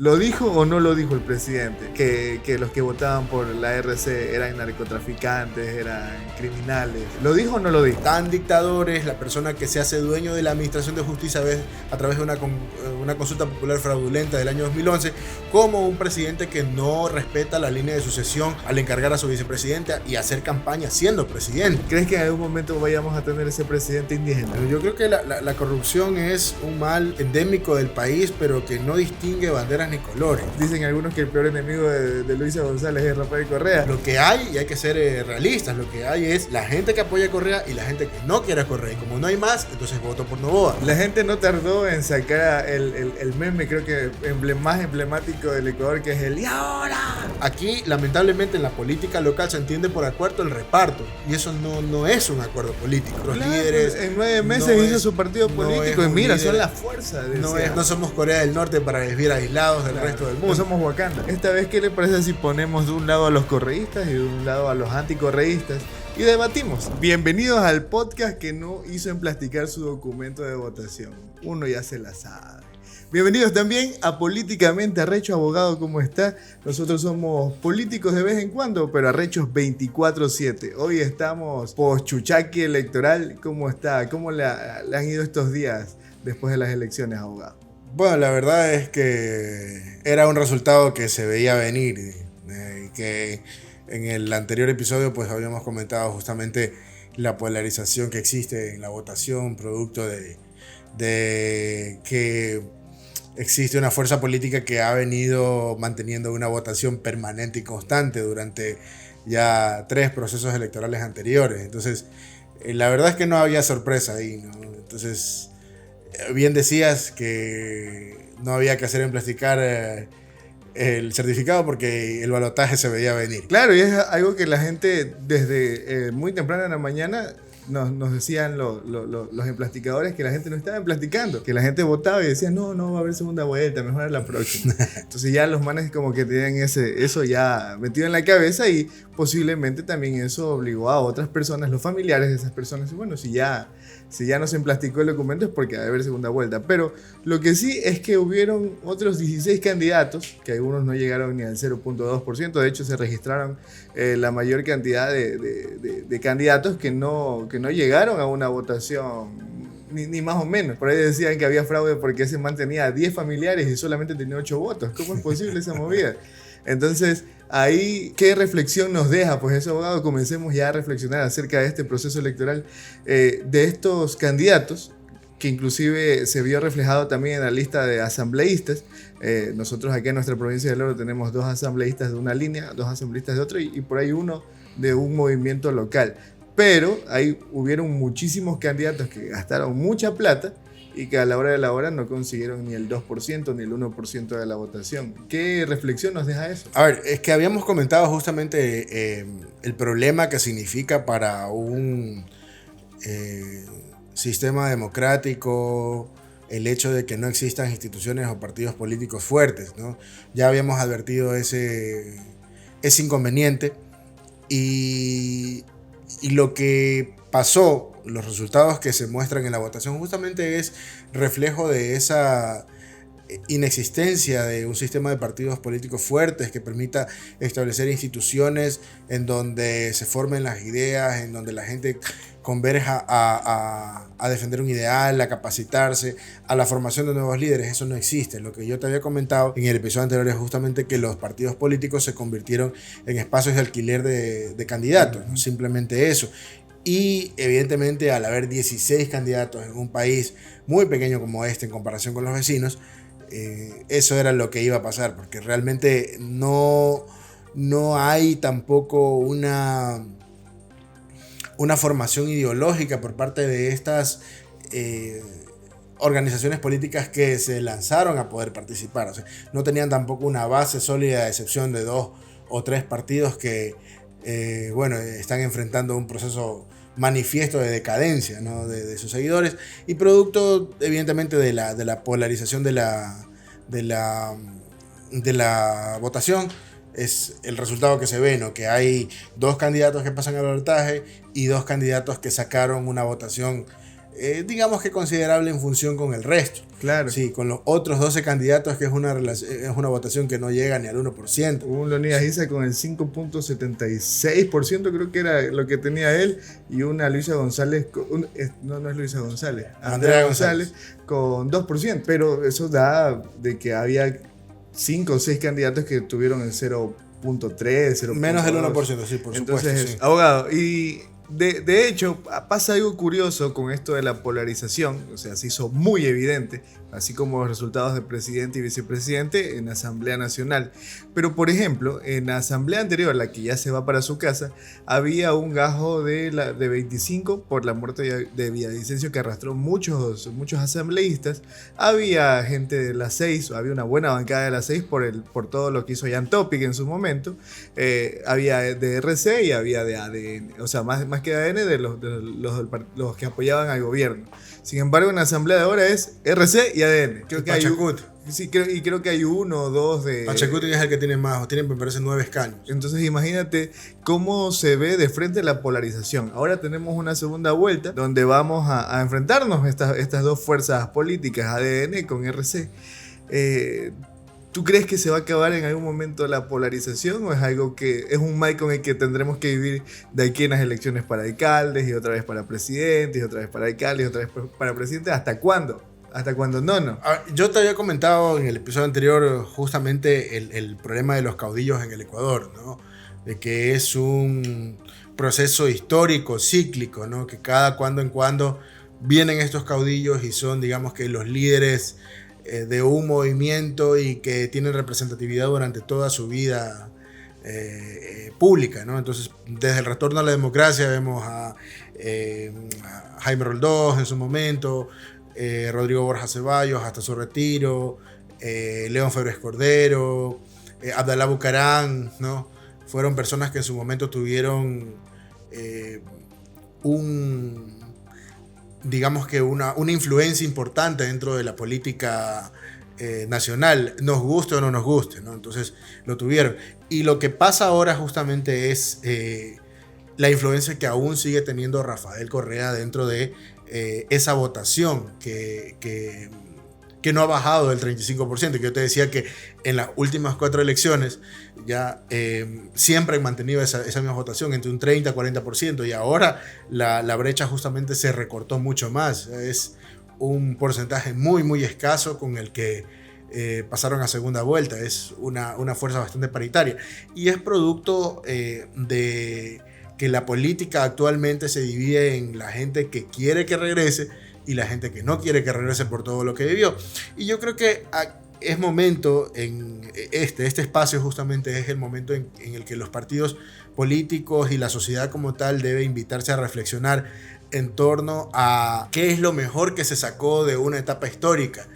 ¿Lo dijo o no lo dijo el presidente? Que los que votaban por la RC eran narcotraficantes, eran criminales. ¿Lo dijo o no lo dijo? Tan dictadores, la persona que se hace dueño de la administración de justicia a través de una consulta popular fraudulenta del año 2011, como un presidente que no respeta la línea de sucesión al encargar a su vicepresidente y hacer campaña siendo presidente. ¿Crees que en algún momento vayamos a tener ese presidente indígena? Pero yo creo que la corrupción es un mal endémico del país, pero que no distingue banderas ni colores. Dicen algunos que el peor enemigo de Luisa González es Rafael Correa. Lo que hay, y hay que ser realistas, lo que hay es la gente que apoya a Correa y la gente que no quiere a Correa. Y como no hay más, entonces voto por Noboa. La gente no tardó en sacar el meme, creo que más emblemático del Ecuador, que es el "y ahora". Aquí, lamentablemente, en la política local se entiende por acuerdo el reparto. Y eso no es un acuerdo político. Los líderes... En 9 meses hizo su partido político y mira, son la fuerza. No somos Corea del Norte para vivir aislados del resto del mundo. No somos Wakanda. Esta vez, ¿qué le parece si ponemos de un lado a los correístas y de un lado a los anticorreístas y debatimos? Bienvenidos al podcast que no hizo emplasticar su documento de votación. Uno ya se la sabe. Bienvenidos también a Políticamente Arrecho. Abogado, ¿cómo está? Nosotros somos políticos de vez en cuando, pero arrechos 24/7. Hoy estamos post chuchaqui electoral. ¿Cómo está? ¿Cómo le han ido estos días después de las elecciones, abogado? Bueno, la verdad es que era un resultado que se veía venir, que en el anterior episodio pues habíamos comentado justamente la polarización que existe en la votación, producto de que existe una fuerza política que ha venido manteniendo una votación permanente y constante durante ya 3 procesos electorales anteriores. Entonces, la verdad es que no había sorpresa ahí, ¿no? Entonces, bien decías que no había que hacer emplasticar el certificado porque el balotaje se veía venir. Claro, y es algo que la gente desde muy temprano en la mañana nos decían los emplasticadores, que la gente no estaba emplasticando, que la gente votaba y decía no va a haber segunda vuelta, mejor a la próxima. Entonces ya los manes como que tenían eso ya metido en la cabeza, y posiblemente también eso obligó a otras personas, los familiares de esas personas, y bueno, si ya no se emplasticó el documento es porque debe haber segunda vuelta. Pero lo que sí es que hubieron otros 16 candidatos, que algunos no llegaron ni al 0.2%, de hecho se registraron la mayor cantidad de candidatos que no llegaron a una votación, ni más o menos. Por ahí decían que había fraude porque ese man tenía 10 familiares y solamente tenía 8 votos. ¿Cómo es posible esa movida? Entonces, ahí, ¿qué reflexión nos deja? Pues eso, abogado, comencemos ya a reflexionar acerca de este proceso electoral, de estos candidatos, que inclusive se vio reflejado también en la lista de asambleístas. Nosotros aquí en nuestra provincia del Oro tenemos 2 asambleístas de una línea, 2 asambleístas de otra, y por ahí uno de un movimiento local. Pero ahí hubieron muchísimos candidatos que gastaron mucha plata y que a la hora de la hora no consiguieron ni el 2% ni el 1% de la votación. ¿Qué reflexión nos deja eso? A ver, es que habíamos comentado justamente el problema que significa para un sistema democrático el hecho de que no existan instituciones o partidos políticos fuertes, ¿no? Ya habíamos advertido ese inconveniente, y lo que pasó, los resultados que se muestran en la votación justamente es reflejo de esa inexistencia de un sistema de partidos políticos fuertes que permita establecer instituciones en donde se formen las ideas, en donde la gente converja a defender un ideal, a capacitarse, a la formación de nuevos líderes. Eso no existe. Lo que yo te había comentado en el episodio anterior es justamente que los partidos políticos se convirtieron en espacios de alquiler de candidatos, ¿no? Simplemente eso. Y evidentemente, al haber 16 candidatos en un país muy pequeño como este en comparación con los vecinos, eso era lo que iba a pasar, porque realmente no hay tampoco una formación ideológica por parte de estas organizaciones políticas que se lanzaron a poder participar. O sea, no tenían tampoco una base sólida, a excepción de 2 o 3 partidos que están enfrentando un proceso manifiesto de decadencia, ¿no? de sus seguidores, y producto evidentemente de la polarización de la votación. Es el resultado que se ve, ¿no? Que hay 2 candidatos que pasan al balotaje y 2 candidatos que sacaron una votación digamos que considerable en función con el resto. Claro. Sí, con los otros 12 candidatos, que es una votación que no llega ni al 1%. Hubo un Leonidas Issa con el 5.76%, creo que era lo que tenía él, y una Luisa González, no es Luisa González, Andrea González con 2%. Pero eso da de que había 5 o 6 candidatos que tuvieron el 0.3, 0.2. Menos del 1%, sí, por supuesto. Entonces, sí. abogado, y de hecho pasa algo curioso con esto de la polarización, o sea, se hizo muy evidente, así como los resultados de presidente y vicepresidente en la Asamblea Nacional. Pero, por ejemplo, en la Asamblea anterior, la que ya se va para su casa, había un gajo de 25 por la muerte de Villavicencio que arrastró muchos asambleístas. Había gente de las 6, había una buena bancada de las 6 por todo lo que hizo Jan Topic en su momento. Había de RC y había de ADN, o sea, más que ADN de los que apoyaban al gobierno. Sin embargo, en la asamblea de ahora es RC y ADN. Creo que Pachacuti. creo que hay uno o dos de... Pachacuti es el que tiene más, me parece 9 escaños. Entonces imagínate cómo se ve de frente la polarización. Ahora tenemos una segunda vuelta donde vamos a enfrentarnos estas dos fuerzas políticas, ADN con RC. ¿Tú crees que se va a acabar en algún momento la polarización o es algo que es un mal con el que tendremos que vivir de aquí en las elecciones para alcaldes y otra vez para presidentes y otra vez para alcaldes y otra vez para presidentes? ¿Hasta cuándo? ¿Hasta cuándo no? Yo te había comentado en el episodio anterior justamente el problema de los caudillos en el Ecuador, ¿no? De que es un proceso histórico, cíclico, ¿no? Que cada cuando en cuando vienen estos caudillos y son, digamos, que los líderes de un movimiento y que tienen representatividad durante toda su vida pública, ¿no? Entonces, desde el retorno a la democracia vemos a Jaime Roldós en su momento, Rodrigo Borja Ceballos hasta su retiro, León Febres Cordero, Abdalá Bucarán, ¿no? Fueron personas que en su momento tuvieron digamos que una influencia importante dentro de la política nacional, nos guste o no nos guste, ¿no? Entonces lo tuvieron. Y lo que pasa ahora justamente es la influencia que aún sigue teniendo Rafael Correa dentro de esa votación que no ha bajado del 35%, que yo te decía que en las últimas 4 elecciones ya siempre han mantenido esa misma votación entre un 30 y 40%, y ahora la brecha justamente se recortó mucho más. Es un porcentaje muy muy escaso con el que pasaron a segunda vuelta. Es una fuerza bastante paritaria y es producto de que la política actualmente se divide en la gente que quiere que regrese y la gente que no quiere que regrese por todo lo que vivió. Y yo creo que es momento, en este espacio justamente es el momento en el que los partidos políticos y la sociedad como tal debe invitarse a reflexionar en torno a qué es lo mejor que se sacó de una etapa histórica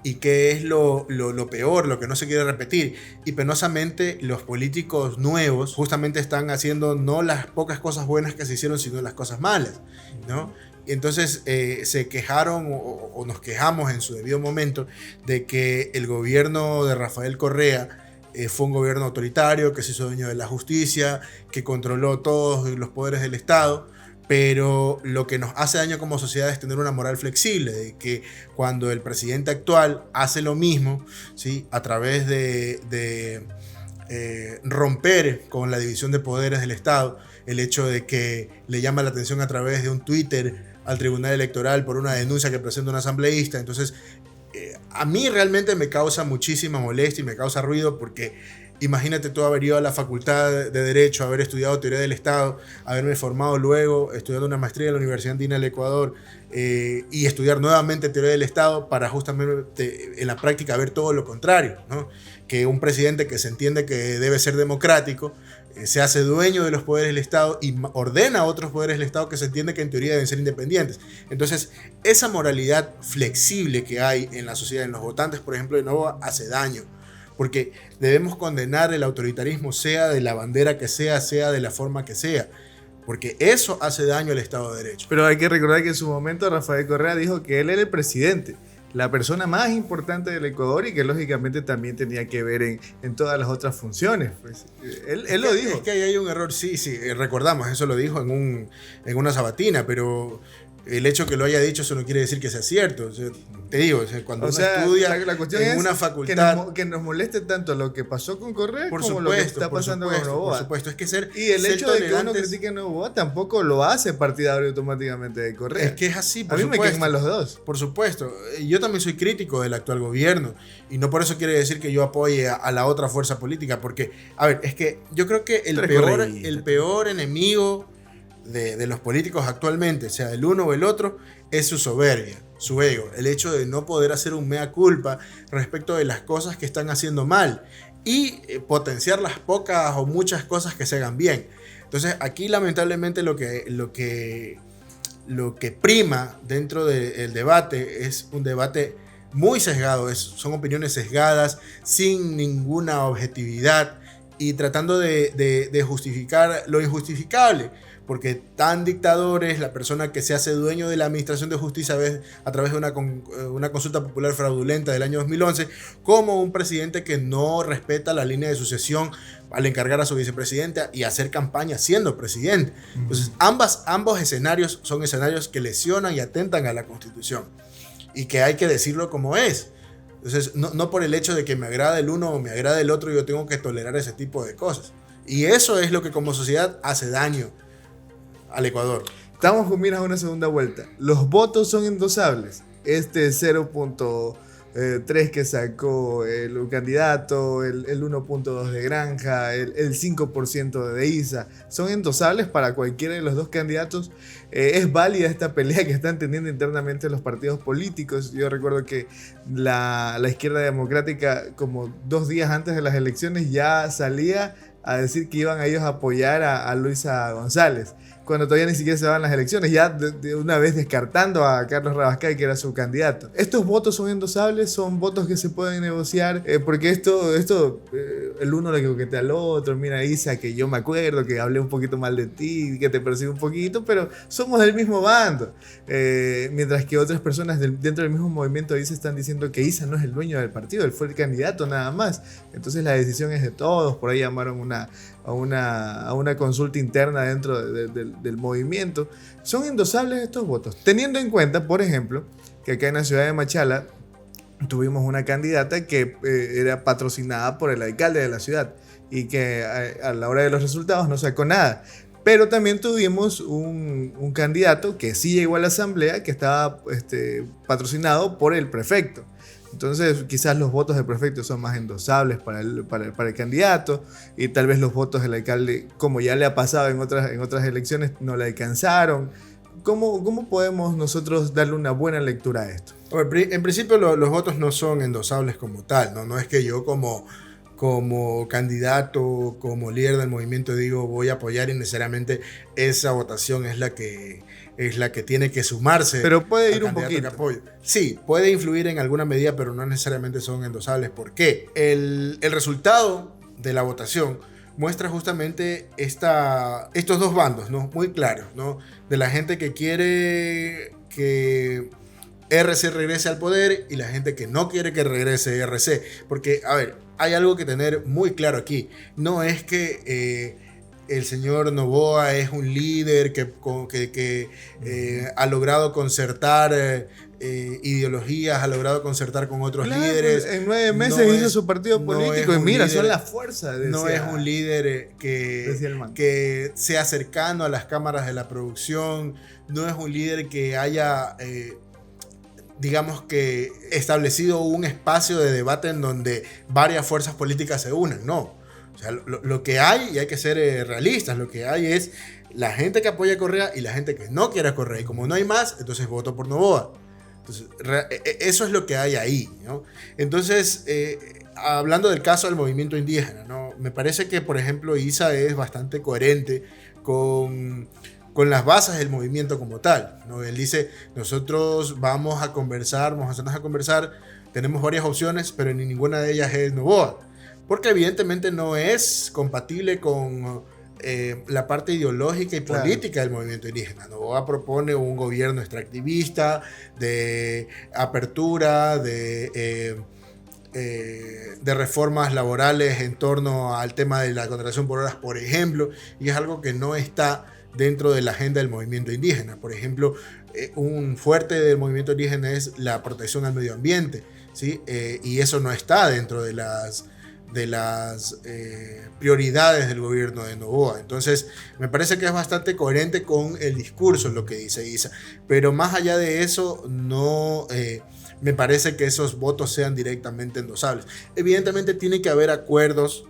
y qué es lo peor, lo que no se quiere repetir. Y penosamente los políticos nuevos justamente están haciendo no las pocas cosas buenas que se hicieron, sino las cosas malas, ¿no? Y entonces se quejaron o nos quejamos en su debido momento de que el gobierno de Rafael Correa fue un gobierno autoritario, que se hizo dueño de la justicia, que controló todos los poderes del Estado. Pero lo que nos hace daño como sociedad es tener una moral flexible, de que cuando el presidente actual hace lo mismo, ¿sí? A través de romper con la división de poderes del Estado, el hecho de que le llama la atención a través de un Twitter al Tribunal Electoral por una denuncia que presenta un asambleísta. Entonces, a mí realmente me causa muchísima molestia y me causa ruido porque imagínate tú haber ido a la Facultad de Derecho, haber estudiado Teoría del Estado, haberme formado luego estudiando una maestría en la Universidad Andina del Ecuador y estudiar nuevamente Teoría del Estado para justamente en la práctica ver todo lo contrario, ¿no? Que un presidente que se entiende que debe ser democrático se hace dueño de los poderes del Estado y ordena a otros poderes del Estado que se entiende que en teoría deben ser independientes. Entonces, esa moralidad flexible que hay en la sociedad, en los votantes, por ejemplo, de nuevo, hace daño. Porque debemos condenar el autoritarismo, sea de la bandera que sea de la forma que sea. Porque eso hace daño al Estado de Derecho. Pero hay que recordar que en su momento Rafael Correa dijo que él era el presidente, la persona más importante del Ecuador y que lógicamente también tenía que ver en todas las otras funciones. Pues, él lo dijo. Es que ahí hay un error, sí, recordamos, eso lo dijo en una sabatina, pero el hecho que lo haya dicho, eso no quiere decir que sea cierto. O sea, te digo, o sea, cuando O uno sea, estudia la cuestión en es una que facultad... que nos moleste tanto lo que pasó con Correa Por como supuesto, lo que está pasando con por Noboa. supuesto. Es que Y el ser hecho de que uno tolerantes, critique a Noboa tampoco lo hace partidario automáticamente de Correa. es que es así, a por mí me supuesto. caen mal los dos. Por supuesto. Yo también soy crítico del actual gobierno y no por eso quiere decir que yo apoye a la otra fuerza política, porque, a ver, es que yo creo que Tú eres correísta. el peor enemigo de los políticos actualmente, sea el uno o el otro, es su soberbia, su ego, el hecho de no poder hacer un mea culpa respecto de las cosas que están haciendo mal y potenciar las pocas o muchas cosas que se hagan bien. Entonces aquí lamentablemente lo que prima dentro del debate es un debate muy sesgado, son opiniones sesgadas, sin ninguna objetividad y tratando de justificar lo injustificable, porque tan dictador es la persona que se hace dueño de la administración de justicia a través de una consulta popular fraudulenta del año 2011, como un presidente que no respeta la línea de sucesión al encargar a su vicepresidenta y hacer campaña siendo presidente. Entonces, ambos escenarios son escenarios que lesionan y atentan a la Constitución y que hay que decirlo como es. Entonces, no por el hecho de que me agrada el uno o me agrada el otro, yo tengo que tolerar ese tipo de cosas. Y eso es lo que como sociedad hace daño al Ecuador. Estamos con miras a una segunda vuelta. Los votos son endosables. Este 0.3 que sacó el candidato, el 1.2 de Granja, el 5% de ISA, son endosables para cualquiera de los dos candidatos. Es válida esta pelea que están teniendo internamente los partidos políticos. Yo recuerdo que la izquierda democrática, como 2 días antes de las elecciones, ya salía a decir que iban a ellos a apoyar a Luisa González, cuando todavía ni siquiera se daban las elecciones, ya de una vez descartando a Carlos Rabascay, que era su candidato. Estos votos son endosables, son votos que se pueden negociar, porque el uno le coquetea al otro. Mira, Isa, que yo me acuerdo que hablé un poquito mal de ti, que te persigo un poquito, pero somos del mismo bando. Mientras que otras personas dentro del mismo movimiento Isa están diciendo que Isa no es el dueño del partido, él fue el candidato nada más. Entonces la decisión es de todos. Por ahí llamaron a una consulta interna dentro del movimiento. Son endosables estos votos, teniendo en cuenta, por ejemplo, que acá en la ciudad de Machala tuvimos una candidata que era patrocinada por el alcalde de la ciudad y que a la hora de los resultados no sacó nada. Pero también tuvimos un candidato que sí llegó a la asamblea, que estaba patrocinado por el prefecto. Entonces quizás los votos del prefecto son más endosables para el candidato, y tal vez los votos del alcalde, como ya le ha pasado en otras elecciones, no le alcanzaron. ¿Cómo podemos nosotros darle una buena lectura a esto? En principio los votos no son endosables como tal, no es que yo como candidato, como líder del movimiento digo voy a apoyar y necesariamente esa votación es la que tiene que sumarse. Pero puede ir un poquito. Sí, puede influir en alguna medida, pero no necesariamente son endosables. ¿Por qué? El resultado de la votación muestra justamente estos dos bandos, ¿no? Muy claros, ¿no? De la gente que quiere que RC regrese al poder y la gente que no quiere que regrese RC. Porque, a ver, hay algo que tener muy claro aquí. No es que el señor Noboa es un líder que ha logrado concertar ideologías, ha logrado concertar con otros líderes. En 9 meses hizo su partido político y mira, son la fuerza. No es un líder que sea cercano a las cámaras de la producción, no es un líder que haya digamos que establecido un espacio de debate en donde varias fuerzas políticas se unen, no. O sea, lo que hay, y hay que ser realistas, lo que hay es la gente que apoya a Correa y la gente que no quiere a Correa. Y como no hay más, entonces voto por Noboa. Entonces, eso es lo que hay ahí, ¿no? Entonces, hablando del caso del movimiento indígena, ¿no? Me parece que, por ejemplo, Isa es bastante coherente con las bases del movimiento como tal, ¿no? Él dice, nosotros vamos a sentarnos a conversar, tenemos varias opciones, pero ni ninguna de ellas es Noboa. Porque evidentemente no es compatible con la parte ideológica y política del movimiento indígena. Noboa propone un gobierno extractivista, de apertura, de reformas laborales en torno al tema de la contratación por horas, por ejemplo, y es algo que no está dentro de la agenda del movimiento indígena. Por ejemplo, un fuerte del movimiento indígena es la protección al medio ambiente, ¿sí? Y eso no está dentro de las prioridades del gobierno de Noboa. Entonces, me parece que es bastante coherente con el discurso lo que dice Issa. Pero más allá de eso, no me parece que esos votos sean directamente endosables. Evidentemente tiene que haber acuerdos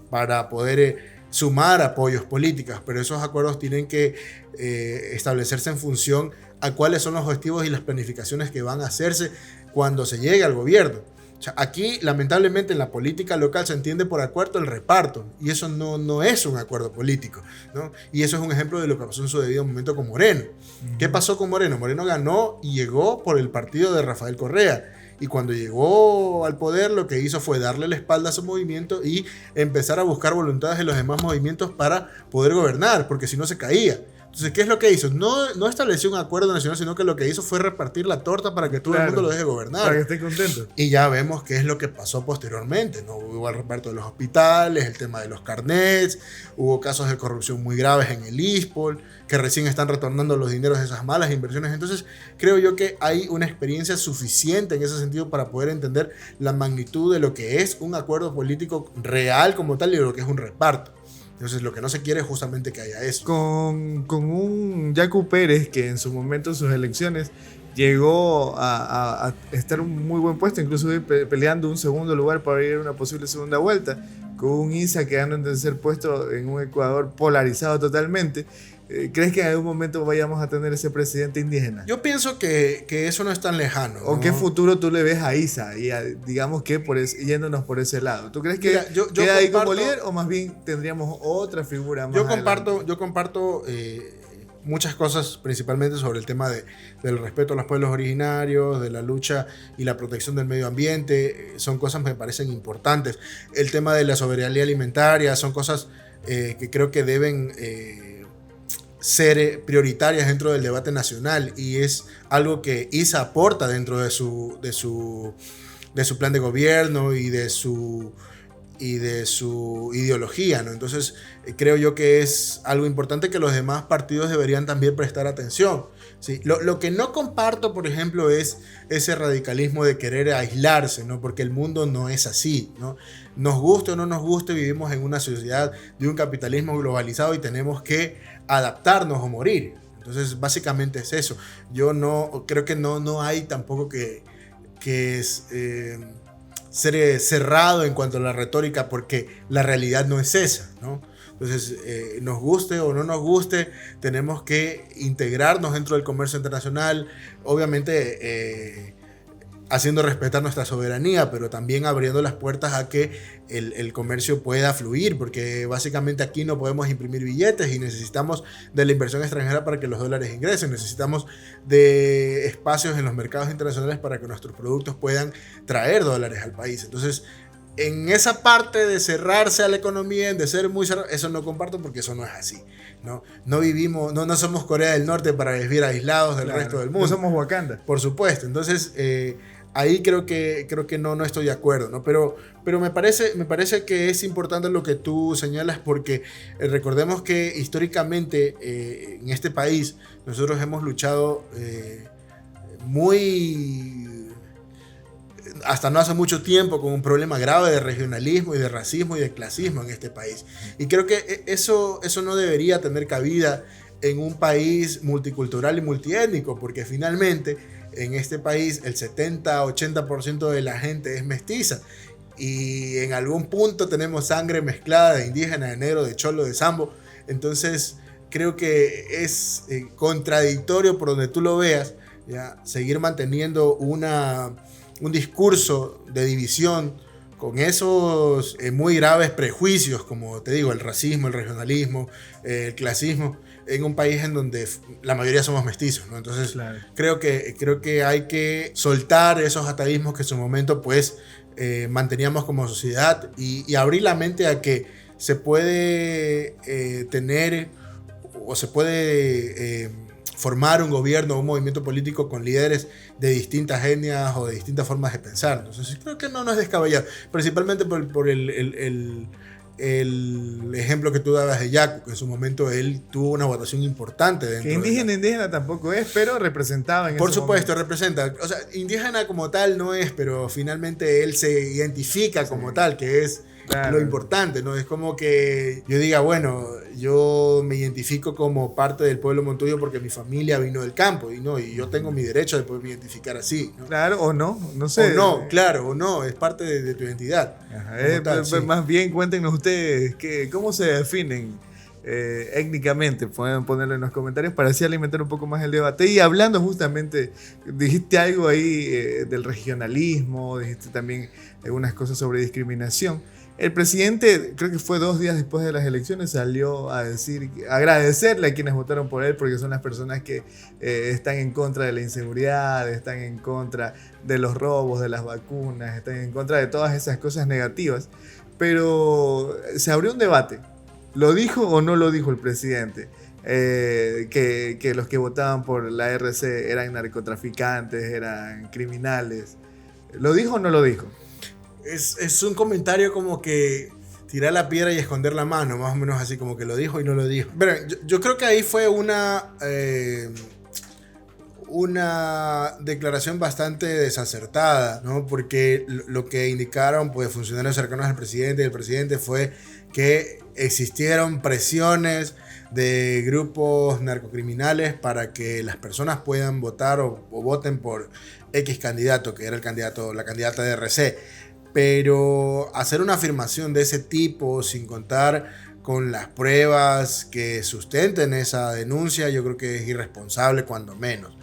para poder sumar apoyos políticos, pero esos acuerdos tienen que establecerse en función a cuáles son los objetivos y las planificaciones que van a hacerse cuando se llegue al gobierno. O sea, aquí, lamentablemente, en la política local se entiende por acuerdo el reparto, y eso no es un acuerdo político, ¿no? Y eso es un ejemplo de lo que pasó en su debido momento con Moreno. ¿Qué pasó con Moreno? Moreno ganó y llegó por el partido de Rafael Correa. Y cuando llegó al poder, lo que hizo fue darle la espalda a su movimiento y empezar a buscar voluntades de los demás movimientos para poder gobernar, porque si no se caía. Entonces, ¿qué es lo que hizo? No estableció un acuerdo nacional, sino que lo que hizo fue repartir la torta para que todo el mundo lo deje gobernar. Para que esté contento. Y ya vemos qué es lo que pasó posteriormente, ¿no? Hubo el reparto de los hospitales, el tema de los carnets, hubo casos de corrupción muy graves en el ISPOL, que recién están retornando los dineros de esas malas inversiones. Entonces, creo yo que hay una experiencia suficiente en ese sentido para poder entender la magnitud de lo que es un acuerdo político real como tal y de lo que es un reparto. Entonces, lo que no se quiere es justamente que haya eso. Con un Yacu Pérez que en su momento, en sus elecciones, llegó a estar en un muy buen puesto, incluso peleando un segundo lugar para ir a una posible segunda vuelta, con un Issa quedando en tercer puesto en un Ecuador polarizado totalmente. ¿Crees que en algún momento vayamos a tener ese presidente indígena? Yo pienso que eso no es tan lejano, ¿no? ¿O qué futuro tú le ves a Issa? Y digamos que yéndonos por ese lado. ¿Tú crees que Mira, yo queda ahí como líder o más bien tendríamos otra figura más adelante? Yo comparto muchas cosas, principalmente sobre el tema del respeto a los pueblos originarios, de la lucha y la protección del medio ambiente. Son cosas que me parecen importantes. El tema de la soberanía alimentaria son cosas que creo que deben ser prioritarias dentro del debate nacional, y es algo que Issa aporta dentro de su plan de gobierno y de su ideología, ¿no? Entonces, creo yo que es algo importante que los demás partidos deberían también prestar atención, ¿sí? Lo que no comparto, por ejemplo, es ese radicalismo de querer aislarse, ¿no? Porque el mundo no es así, ¿no? Nos guste o no nos guste, vivimos en una sociedad de un capitalismo globalizado y tenemos que adaptarnos o morir. Entonces, básicamente es eso. Yo creo que no hay tampoco que ser cerrado en cuanto a la retórica, porque la realidad no es esa, ¿no? Entonces, nos guste o no nos guste, tenemos que integrarnos dentro del comercio internacional, obviamente haciendo respetar nuestra soberanía, pero también abriendo las puertas a que el comercio pueda fluir, porque básicamente aquí no podemos imprimir billetes y necesitamos de la inversión extranjera para que los dólares ingresen, necesitamos de espacios en los mercados internacionales para que nuestros productos puedan traer dólares al país. Entonces, en esa parte de cerrarse a la economía, de ser muy cerrado, eso no comparto, porque eso no es así, ¿no? No vivimos, no somos Corea del Norte para vivir aislados del resto del mundo. No somos Wakanda. Por supuesto. Entonces, ahí creo que no estoy de acuerdo, ¿no? Pero me parece que es importante lo que tú señalas, porque recordemos que históricamente en este país nosotros hemos luchado hasta no hace mucho tiempo con un problema grave de regionalismo y de racismo y de clasismo en este país. Y creo que eso no debería tener cabida en un país multicultural y multiétnico, porque finalmente en este país el 70-80% de la gente es mestiza, y en algún punto tenemos sangre mezclada de indígena, de negro, de cholo, de sambo. Entonces creo que es contradictorio por donde tú lo veas, ¿ya? Seguir manteniendo un discurso de división con esos muy graves prejuicios, como te digo, el racismo, el regionalismo, el clasismo, en un país en donde la mayoría somos mestizos, ¿no? Entonces, claro, creo que hay que soltar esos atavismos que en su momento pues manteníamos como sociedad, y abrir la mente a que se puede tener o se puede formar un gobierno o un movimiento político con líderes de distintas etnias o de distintas formas de pensar. Entonces, creo que no es descabellado, principalmente por el ejemplo que tú dabas de Yacu, que en su momento él tuvo una votación importante dentro que indígena tampoco es, pero representaba en Por ese supuesto, momento. representa. O sea, indígena como tal no es, pero finalmente él se identifica como tal, que es Claro. lo importante, ¿no? Es como que yo diga, bueno, yo me identifico como parte del pueblo montuyo porque mi familia vino del campo y yo tengo mi derecho de poderme identificar así, ¿no? Claro, o no O sé. no, claro, o no, es parte de tu identidad. Ajá, Como tal, sí. más bien cuéntenos ustedes cómo se definen étnicamente. Pueden ponerlo en los comentarios para así alimentar un poco más el debate. Y hablando justamente, dijiste algo ahí del regionalismo, dijiste también algunas cosas sobre discriminación. El presidente, creo que fue 2 días después de las elecciones, salió a decir, agradecerle a quienes votaron por él porque son las personas que están en contra de la inseguridad, están en contra de los robos, de las vacunas, están en contra de todas esas cosas negativas. Pero se abrió un debate. ¿Lo dijo o no lo dijo el presidente? Que los que votaban por la RC eran narcotraficantes, eran criminales. ¿Lo dijo o no lo dijo? Es un comentario como que tirar la piedra y esconder la mano, más o menos así, como que lo dijo y no lo dijo. Pero yo creo que ahí fue una declaración bastante desacertada, ¿no? Porque lo que indicaron pues, funcionarios cercanos al presidente y el presidente fue que existieron presiones de grupos narcocriminales para que las personas puedan votar o voten por X candidato, que era la candidata de RC. Pero hacer una afirmación de ese tipo sin contar con las pruebas que sustenten esa denuncia, yo creo que es irresponsable cuando menos.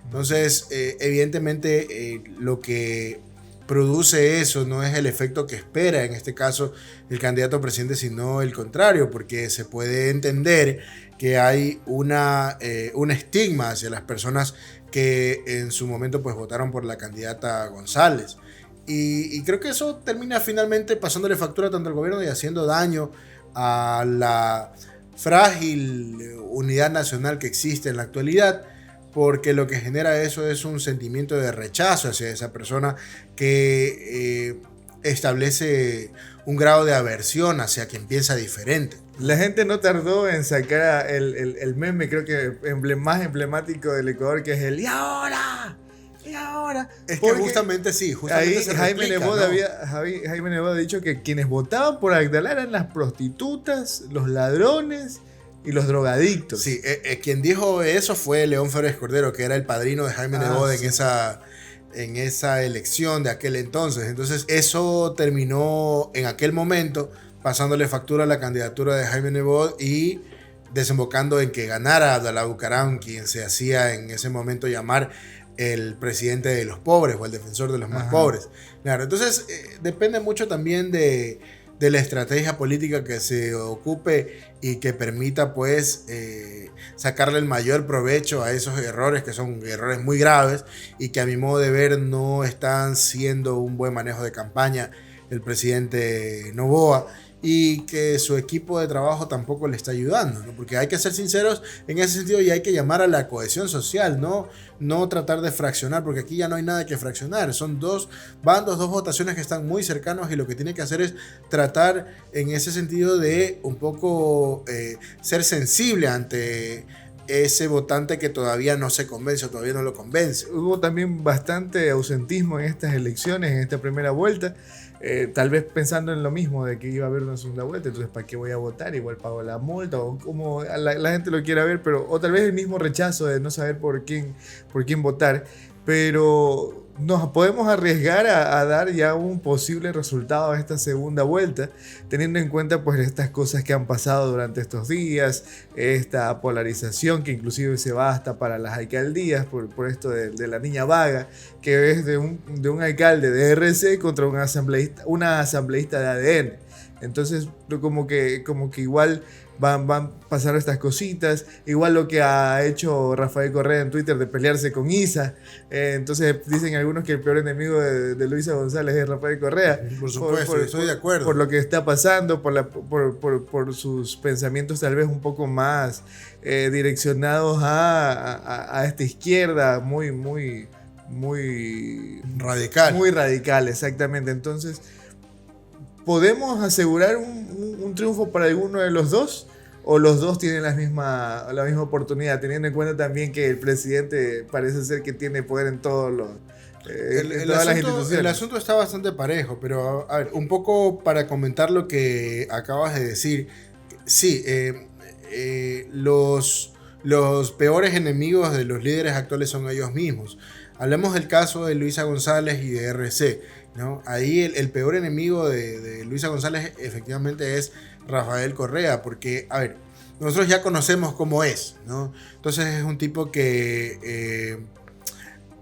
Entonces, evidentemente, lo que produce eso no es el efecto que espera, en este caso, el candidato a presidente, sino el contrario, porque se puede entender que hay un estigma hacia las personas que en su momento pues, votaron por la candidata González. Y creo que eso termina finalmente pasándole factura tanto al gobierno y haciendo daño a la frágil unidad nacional que existe en la actualidad, porque lo que genera eso es un sentimiento de rechazo hacia esa persona que establece un grado de aversión hacia quien piensa diferente. La gente no tardó en sacar el meme, creo que más emblemático del Ecuador, que es el "¿y ahora? ¿Y ahora?". Es que justamente sí, justamente ahí se Jaime replica, Nebot ¿no? Jaime Nebot ha dicho que quienes votaban por Agdalá eran las prostitutas, los ladrones y los drogadictos. Sí, quien dijo eso fue León Férez Cordero, que era el padrino de Jaime Nebot sí. en esa elección de aquel entonces. Entonces eso terminó en aquel momento pasándole factura a la candidatura de Jaime Nebot y desembocando en que ganara Abdalá Bucaram, quien se hacía en ese momento llamar el presidente de los pobres o el defensor de los más pobres. Claro, entonces depende mucho también de la estrategia política que se ocupe y que permita pues sacarle el mayor provecho a esos errores que son errores muy graves y que a mi modo de ver no están siendo un buen manejo de campaña el presidente Noboa y que su equipo de trabajo tampoco le está ayudando, ¿no? Porque hay que ser sinceros en ese sentido y hay que llamar a la cohesión social, no tratar de fraccionar, porque aquí ya no hay nada que fraccionar, son 2 bandos, 2 votaciones que están muy cercanos y lo que tiene que hacer es tratar en ese sentido de un poco ser sensible ante ese votante que todavía no se convence o todavía no lo convence. Hubo también bastante ausentismo en estas elecciones, en esta primera vuelta. Tal vez pensando en lo mismo, de que iba a haber una segunda vuelta, entonces ¿para qué voy a votar? Igual pago la multa, o como la gente lo quiera ver, pero, o tal vez el mismo rechazo de no saber por quién votar, pero nos podemos arriesgar a dar ya un posible resultado a esta segunda vuelta, teniendo en cuenta pues estas cosas que han pasado durante estos días, esta polarización que inclusive se va hasta para las alcaldías por esto de la niña vaga, que es de un alcalde de RC contra una asambleísta de ADN. Entonces como que igual van a pasar estas cositas, igual lo que ha hecho Rafael Correa en Twitter de pelearse con Isa. Entonces dicen algunos que el peor enemigo de Luisa González es Rafael Correa. Por supuesto, estoy de acuerdo. Por lo que está pasando, por sus pensamientos tal vez un poco más direccionados a esta izquierda muy radical. Muy radical, exactamente. Entonces, podemos asegurar un triunfo para alguno de los dos? ¿O los dos tienen la misma oportunidad? Teniendo en cuenta también que el presidente parece ser que tiene poder en todas las instituciones. El asunto está bastante parejo, pero a ver, un poco para comentar lo que acabas de decir. Sí, los peores enemigos de los líderes actuales son ellos mismos. Hablemos del caso de Luisa González y de RC, ¿no? Ahí el peor enemigo de Luisa González efectivamente es Rafael Correa, porque, a ver, nosotros ya conocemos cómo es, ¿no? Entonces es un tipo que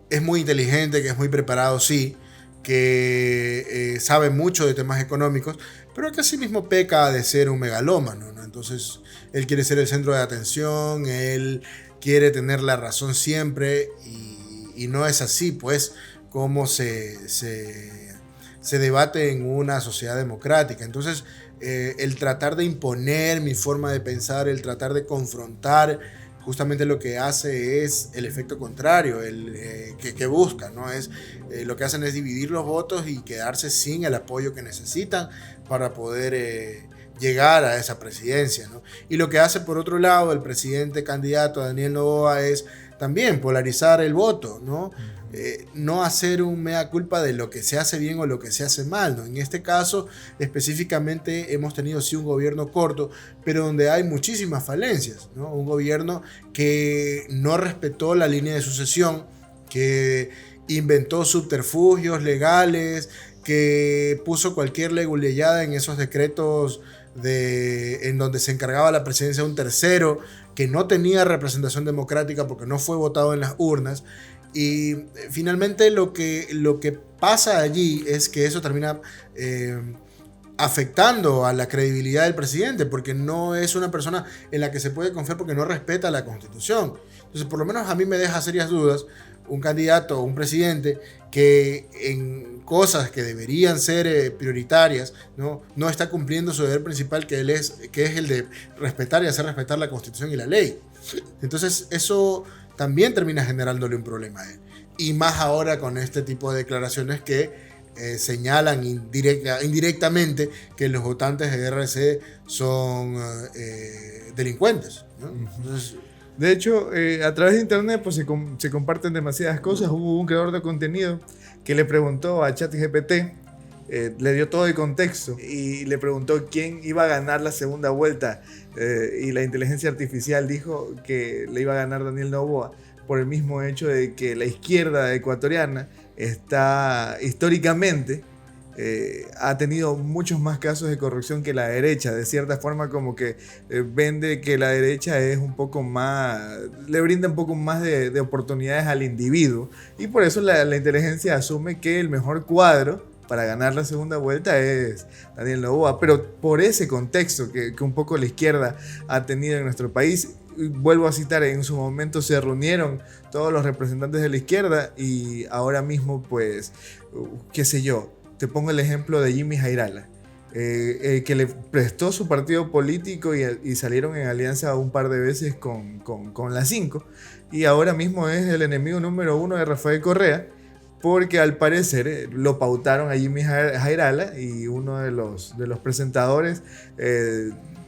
es muy inteligente, que es muy preparado, sí, que sabe mucho de temas económicos, pero que asimismo peca de ser un megalómano, ¿no? Entonces él quiere ser el centro de atención, él quiere tener la razón siempre y no es así, pues, como se debate en una sociedad democrática. Entonces, el tratar de imponer mi forma de pensar, el tratar de confrontar, justamente lo que hace es el efecto contrario, que busca, ¿no? Lo que hacen es dividir los votos y quedarse sin el apoyo que necesitan para poder llegar a esa presidencia, ¿no? Y lo que hace por otro lado el presidente candidato Daniel Noboa es también polarizar el voto, ¿no? No hacer un mea culpa de lo que se hace bien o lo que se hace mal, ¿no? En este caso, específicamente, hemos tenido sí un gobierno corto, pero donde hay muchísimas falencias, ¿no? Un gobierno que no respetó la línea de sucesión, que inventó subterfugios legales, que puso cualquier leguleyada en esos decretos en donde se encargaba la presidencia de un tercero, que no tenía representación democrática porque no fue votado en las urnas. Y finalmente lo que pasa allí es que eso termina afectando a la credibilidad del presidente, porque no es una persona en la que se puede confiar porque no respeta la Constitución. Entonces, por lo menos a mí me deja serias dudas un candidato o un presidente que en cosas que deberían ser prioritarias, no está cumpliendo su deber principal, que es el de respetar y hacer respetar la Constitución y la ley. Entonces, eso también termina generándole un problema a él. Y más ahora con este tipo de declaraciones que señalan indirectamente que los votantes de RC son delincuentes, ¿no? Entonces, de hecho, a través de internet pues, se comparten demasiadas cosas. Hubo un creador de contenido que le preguntó a ChatGPT, le dio todo el contexto y le preguntó quién iba a ganar la segunda vuelta, y la inteligencia artificial dijo que le iba a ganar Daniel Noboa por el mismo hecho de que la izquierda ecuatoriana está históricamente ha tenido muchos más casos de corrupción que la derecha. De cierta forma como que vende que la derecha es un poco más, le brinda un poco más de oportunidades al individuo, y por eso la inteligencia asume que el mejor cuadro para ganar la segunda vuelta es Daniel Noboa. Pero por ese contexto que un poco la izquierda ha tenido en nuestro país, vuelvo a citar, en su momento se reunieron todos los representantes de la izquierda y ahora mismo pues, qué sé yo, te pongo el ejemplo de Jimmy Jairala, que le prestó su partido político y salieron en alianza un par de veces con la 5, y ahora mismo es el enemigo número 1 de Rafael Correa, porque al parecer lo pautaron a Jimmy Jairala y uno de los presentadores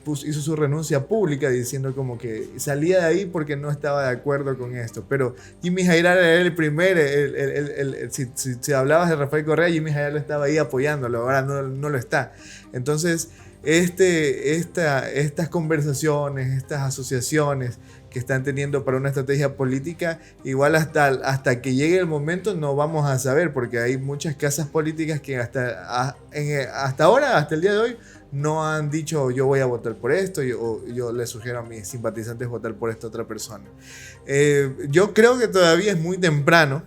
hizo su renuncia pública diciendo como que salía de ahí porque no estaba de acuerdo con esto. Pero Jimmy Jairala era el primer, si hablabas de Rafael Correa, Jimmy Jairala estaba ahí apoyándolo, ahora no lo está. Entonces, estas conversaciones, estas asociaciones que están teniendo para una estrategia política, igual hasta que llegue el momento no vamos a saber, porque hay muchas casas políticas que hasta ahora, hasta el día de hoy, no han dicho yo voy a votar por esto, o yo le sugiero a mis simpatizantes votar por esta otra persona. Yo creo que todavía es muy temprano.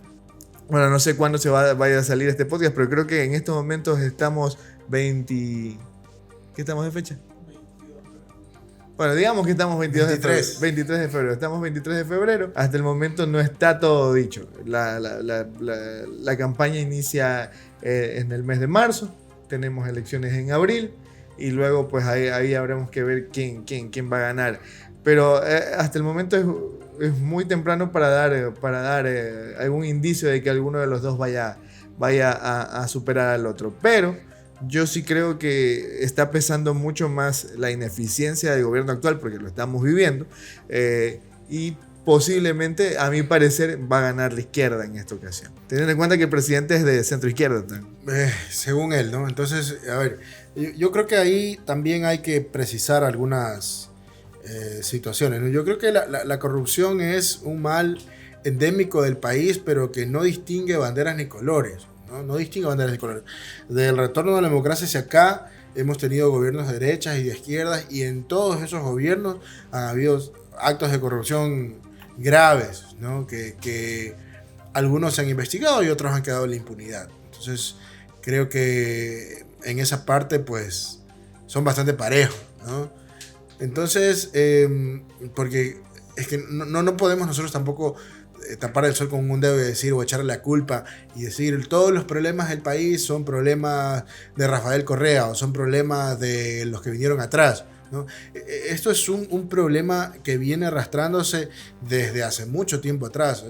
Bueno, no sé cuándo vaya a salir este podcast, pero creo que en estos momentos estamos ¿qué estamos de fecha? Bueno, digamos que estamos 23 de febrero. Estamos 23 de febrero. Hasta el momento no está todo dicho. La campaña inicia en el mes de marzo. Tenemos elecciones en abril. Y luego pues ahí habremos que ver quién va a ganar. Pero hasta el momento es muy temprano para dar algún indicio de que alguno de los dos vaya a superar al otro. Pero Yo sí creo que está pesando mucho más la ineficiencia del gobierno actual, porque lo estamos viviendo, y posiblemente, a mi parecer, va a ganar la izquierda en esta ocasión. Teniendo en cuenta que el presidente es de centro izquierda también. Según él, ¿no? Entonces, a ver, yo creo que ahí también hay que precisar algunas situaciones, ¿no? Yo creo que la corrupción es un mal endémico del país, pero que no distingue banderas ni colores, ¿no? No distingue banderas ni colores. Del retorno de la democracia hacia acá, hemos tenido gobiernos de derechas y de izquierdas, y en todos esos gobiernos han habido actos de corrupción graves, ¿no? Que algunos se han investigado y otros han quedado en la impunidad. Entonces, creo que en esa parte, pues, son bastante parejos, ¿no? Entonces, porque es que no podemos nosotros tampoco tapar el sol con un dedo y decir, o echarle la culpa y decir, todos los problemas del país son problemas de Rafael Correa o son problemas de los que vinieron atrás, ¿no? Esto es un problema que viene arrastrándose desde hace mucho tiempo atrás.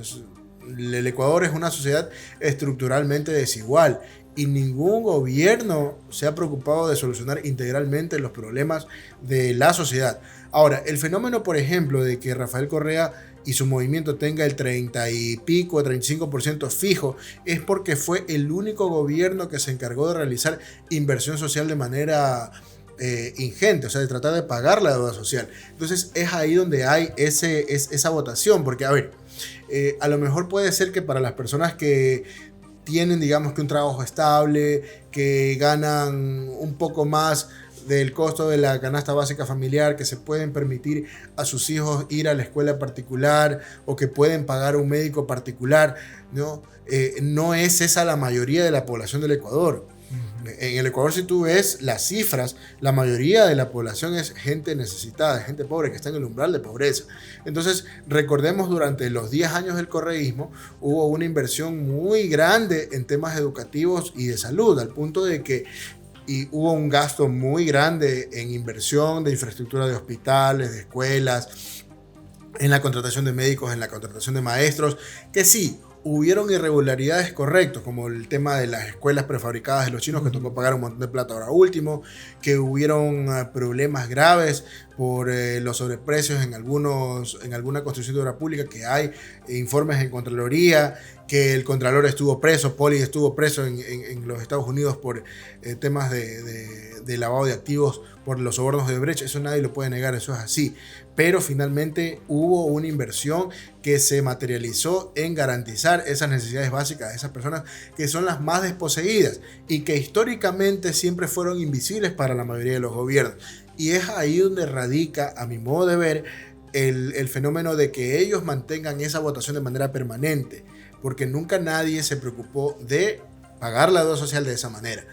El Ecuador es una sociedad estructuralmente desigual y ningún gobierno se ha preocupado de solucionar integralmente los problemas de la sociedad. Ahora, el fenómeno, por ejemplo, de que Rafael Correa y su movimiento tenga el 30 y pico, 35% fijo, es porque fue el único gobierno que se encargó de realizar inversión social de manera ingente, o sea, de tratar de pagar la deuda social. Entonces es ahí donde hay esa votación, porque a ver, a lo mejor puede ser que para las personas que tienen, digamos, que un trabajo estable, que ganan un poco más del costo de la canasta básica familiar, que se pueden permitir a sus hijos ir a la escuela particular o que pueden pagar un médico particular, ¿no? No es esa la mayoría de la población del Ecuador. En el Ecuador, si tú ves las cifras, la mayoría de la población es gente necesitada, gente pobre que está en el umbral de pobreza. Entonces, recordemos, durante los 10 años del correísmo hubo una inversión muy grande en temas educativos y de salud, al punto de que hubo un gasto muy grande en inversión de infraestructura de hospitales, de escuelas, en la contratación de médicos, en la contratación de maestros, que sí, hubieron irregularidades, correctos, como el tema de las escuelas prefabricadas de los chinos, que tocó pagar un montón de plata ahora último, que hubieron problemas graves por los sobreprecios en alguna construcción de obra pública, que hay informes en Contraloría, que el Contralor estuvo preso, Poli estuvo preso en los Estados Unidos por temas de lavado de activos por los sobornos de Brecht. Eso nadie lo puede negar, eso es así. Pero finalmente hubo una inversión que se materializó en garantizar esas necesidades básicas de esas personas que son las más desposeídas y que históricamente siempre fueron invisibles para la mayoría de los gobiernos. Y es ahí donde radica, a mi modo de ver, el fenómeno de que ellos mantengan esa votación de manera permanente, porque nunca nadie se preocupó de pagar la deuda social de esa manera.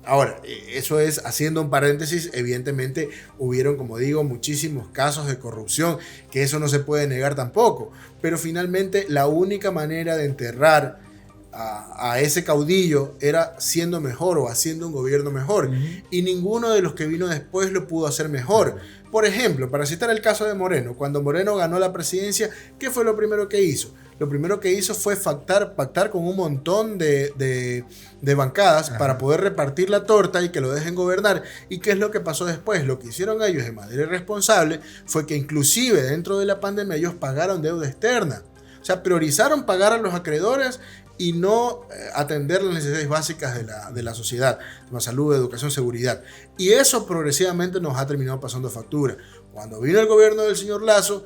Ahora, eso es haciendo un paréntesis. Evidentemente hubieron, como digo, muchísimos casos de corrupción, que eso no se puede negar tampoco, pero finalmente la única manera de enterrar a ese caudillo era siendo mejor o haciendo un gobierno mejor, y ninguno de los que vino después lo pudo hacer mejor. Por ejemplo, para citar el caso de Moreno, cuando Moreno ganó la presidencia, ¿qué fue lo primero que hizo? Lo primero que hizo fue pactar con un montón de bancadas para poder repartir la torta y que lo dejen gobernar. ¿Y qué es lo que pasó después? Lo que hicieron ellos de manera irresponsable fue que inclusive dentro de la pandemia ellos pagaron deuda externa. O sea, priorizaron pagar a los acreedores y no atender las necesidades básicas de la sociedad, como salud, educación, seguridad. Y eso progresivamente nos ha terminado pasando factura. Cuando vino el gobierno del señor Lasso,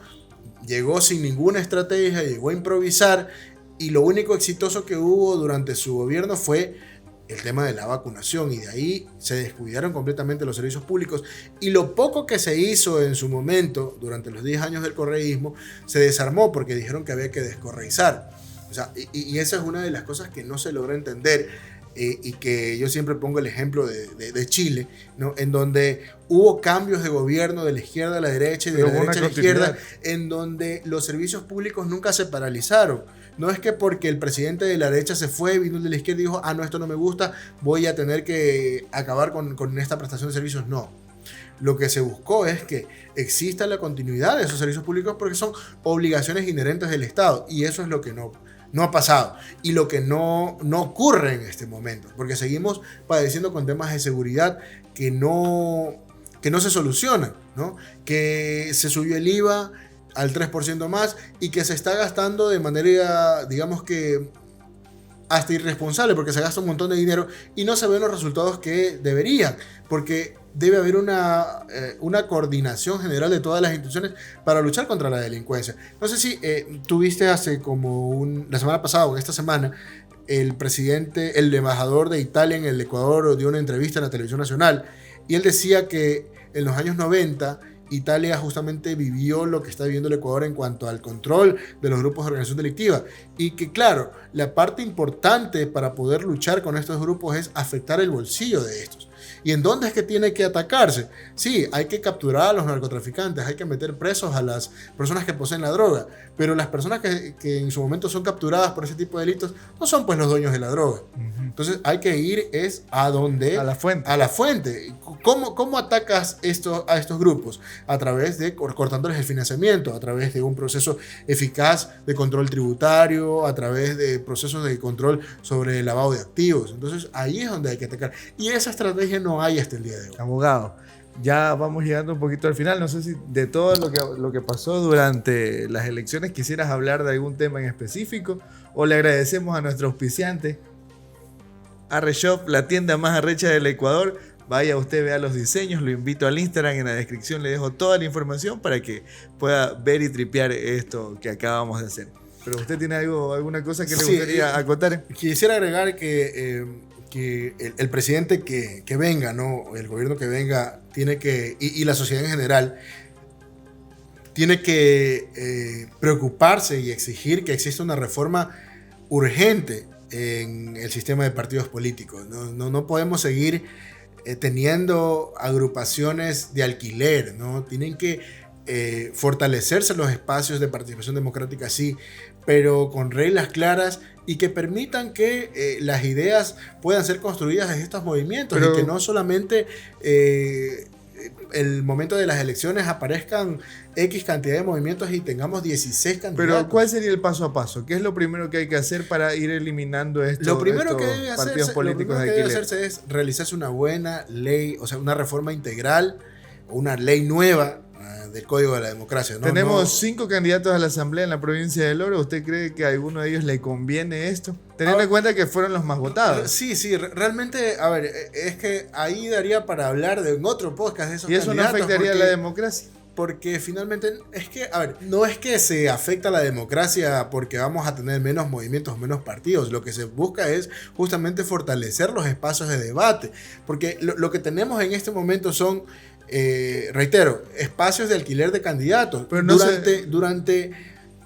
llegó sin ninguna estrategia, llegó a improvisar, y lo único exitoso que hubo durante su gobierno fue el tema de la vacunación, y de ahí se descuidaron completamente los servicios públicos, y lo poco que se hizo en su momento durante los 10 años del correísmo se desarmó porque dijeron que había que descorreizar. O sea, y esa es una de las cosas que no se logra entender, y que yo siempre pongo el ejemplo de Chile, ¿no? En donde hubo cambios de gobierno de la izquierda a la derecha y de la derecha a la izquierda, en donde los servicios públicos nunca se paralizaron. No es que porque el presidente de la derecha se fue, vino de la izquierda y dijo, no, esto no me gusta, voy a tener que acabar con esta prestación de servicios. No. Lo que se buscó es que exista la continuidad de esos servicios públicos, porque son obligaciones inherentes del Estado, y eso es lo que no No ha pasado. Y lo que no ocurre en este momento, porque seguimos padeciendo con temas de seguridad que no se solucionan, ¿no? Que se subió el IVA al 3% más y que se está gastando de manera, digamos que hasta irresponsable, porque se gasta un montón de dinero y no se ven los resultados que deberían, porque debe haber una coordinación general de todas las instituciones para luchar contra la delincuencia. No sé si tuviste hace como la semana pasada o esta semana, el embajador de Italia en el Ecuador dio una entrevista en la televisión nacional y él decía que en los años 90 Italia justamente vivió lo que está viviendo el Ecuador en cuanto al control de los grupos de organización delictiva y que claro, la parte importante para poder luchar con estos grupos es afectar el bolsillo de estos. ¿Y en dónde es que tiene que atacarse? Sí, hay que capturar a los narcotraficantes, hay que meter presos a las personas que poseen la droga, pero las personas que en su momento son capturadas por ese tipo de delitos no son pues los dueños de la droga. Entonces hay que ir a donde... A la fuente. A la fuente. ¿Cómo atacas a estos grupos? A través de cortándoles el financiamiento, a través de un proceso eficaz de control tributario, a través de procesos de control sobre el lavado de activos. Entonces ahí es donde hay que atacar. Y esa estrategia no hay hasta el día de hoy. Abogado, ya vamos llegando un poquito al final. No sé si de todo lo que pasó durante las elecciones quisieras hablar de algún tema en específico o le agradecemos a nuestro auspiciante Arreshop, la tienda más arrecha del Ecuador. Vaya usted, vea los diseños, lo invito al Instagram, en la descripción le dejo toda la información para que pueda ver y tripear esto que acabamos de hacer. Pero usted tiene alguna cosa que le gustaría acotar. Quisiera agregar que el presidente que venga, ¿no? El gobierno que venga tiene que, y la sociedad en general, tiene que preocuparse y exigir que exista una reforma urgente en el sistema de partidos políticos. No podemos seguir teniendo agrupaciones de alquiler, ¿no? Tienen que fortalecerse los espacios de participación democrática, sí, pero con reglas claras y que permitan que las ideas puedan ser construidas en estos movimientos y que no solamente el momento de las elecciones aparezcan X cantidad de movimientos y tengamos 16 candidatos. Pero ¿cuál sería el paso a paso? ¿Qué es lo primero que hay que hacer para ir eliminando estos partidos políticos de alquiler? Lo primero que debe hacerse es realizarse una buena ley, o sea, una reforma integral o una ley nueva del Código de la Democracia. Tenemos 5 candidatos a la Asamblea en la provincia del Oro. ¿Usted cree que a alguno de ellos le conviene esto? Teniendo en cuenta que fueron los más votados. Sí, realmente, a ver, es que ahí daría para hablar de otro podcast de esos candidatos. ¿Y eso no afectaría a la democracia? Porque finalmente, es que, a ver, no es que se afecta a la democracia porque vamos a tener menos movimientos, menos partidos. Lo que se busca es justamente fortalecer los espacios de debate. Porque lo que tenemos en este momento son... reitero, espacios de alquiler de candidatos. Pero no durante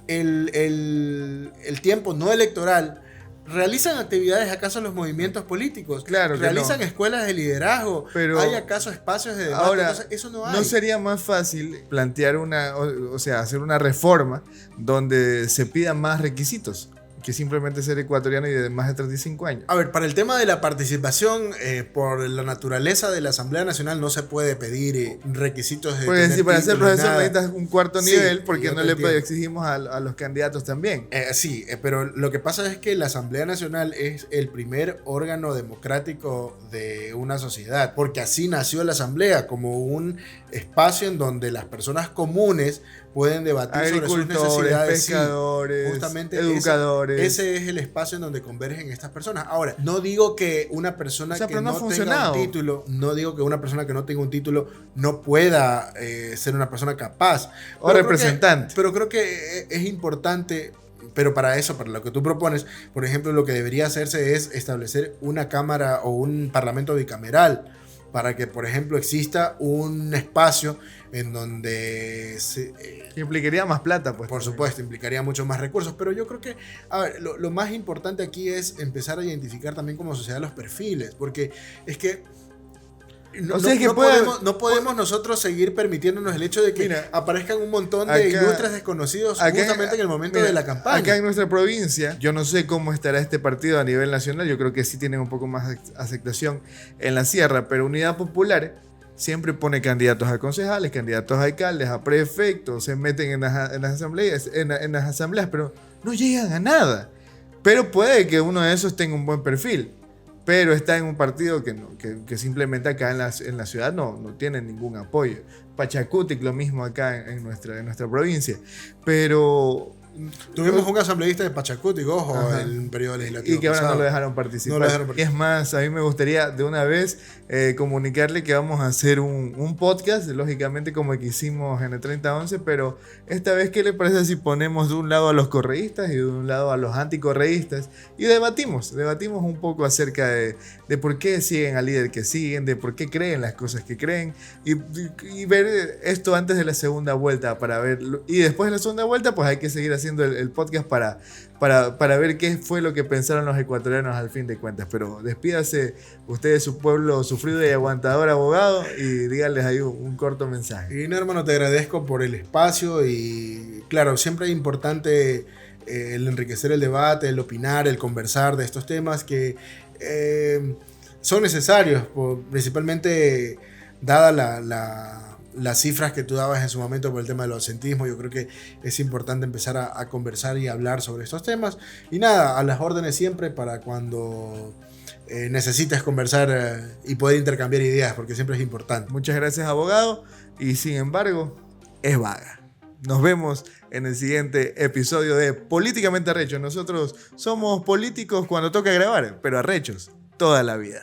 el tiempo no electoral, ¿realizan actividades acaso los movimientos políticos? Claro que ¿realizan escuelas de liderazgo? Pero ¿hay acaso espacios de debate? Ahora, entonces, eso no hay. ¿No sería más fácil plantear hacer una reforma donde se pidan más requisitos que simplemente ser ecuatoriano y de más de 35 años? A ver, para el tema de la participación, por la naturaleza de la Asamblea Nacional no se puede pedir requisitos de... Pues sí, para ser profesor necesitas un cuarto nivel, porque no le exigimos a los candidatos también. Sí, pero lo que pasa es que la Asamblea Nacional es el primer órgano democrático de una sociedad, porque así nació la Asamblea, como un espacio en donde las personas comunes pueden debatir sobre sus necesidades, pescadores, justamente educadores. Ese es el espacio en donde convergen estas personas. Ahora, no digo que una persona que no tenga un título, no digo que una persona que no tenga un título no pueda ser una persona capaz o representante. Pero creo que es importante. Pero para eso, para lo que tú propones, por ejemplo, lo que debería hacerse es establecer una cámara o un parlamento bicameral para que, por ejemplo, exista un espacio en donde implicaría más plata, pues. Por supuesto, implicaría muchos más recursos, pero yo creo que, a ver, lo más importante aquí es empezar a identificar también como sociedad los perfiles, porque es que no podemos nosotros seguir permitiéndonos el hecho de que aparezcan un montón de ilustres desconocidos justamente en el momento de la campaña. Acá en nuestra provincia, yo no sé cómo estará este partido a nivel nacional, yo creo que sí tienen un poco más aceptación en la sierra, pero Unidad Popular siempre pone candidatos a concejales, candidatos a alcaldes, a prefectos, se meten en las asambleas, pero no llegan a nada. Pero puede que uno de esos tenga un buen perfil. Pero está en un partido que simplemente acá en la ciudad no tiene ningún apoyo. Pachacutic, lo mismo acá en nuestra provincia. Pero... Tuvimos un asambleísta de Pachacutic, ojo, Ajá. en un periodo legislativo Y que ahora pasado. no lo dejaron participar. No lo dejaron Y es más, a mí me gustaría de una vez comunicarle que vamos a hacer un podcast, lógicamente como el que hicimos en el 3011, pero esta vez, ¿qué le parece si ponemos de un lado a los correístas y de un lado a los anticorreístas? Y debatimos un poco acerca de por qué siguen al líder que siguen, de por qué creen las cosas que creen, y ver esto antes de la segunda vuelta para ver, y después de la segunda vuelta pues hay que seguir haciendo el podcast para ver qué fue lo que pensaron los ecuatorianos al fin de cuentas. Pero despídase usted de su pueblo sufrido y aguantador, abogado, y díganles ahí un corto mensaje. Y no, hermano, te agradezco por el espacio y claro, siempre es importante el enriquecer el debate, el opinar, el conversar de estos temas que son necesarios, principalmente dada las cifras que tú dabas en su momento por el tema del ausentismo. Yo creo que es importante empezar a conversar y hablar sobre estos temas. Y nada, a las órdenes siempre para cuando necesites conversar y poder intercambiar ideas, porque siempre es importante. Muchas gracias, abogado, y sin embargo, es vaga. Nos vemos en el siguiente episodio de Políticamente Arrechos. Nosotros somos políticos cuando toca grabar, pero arrechos toda la vida.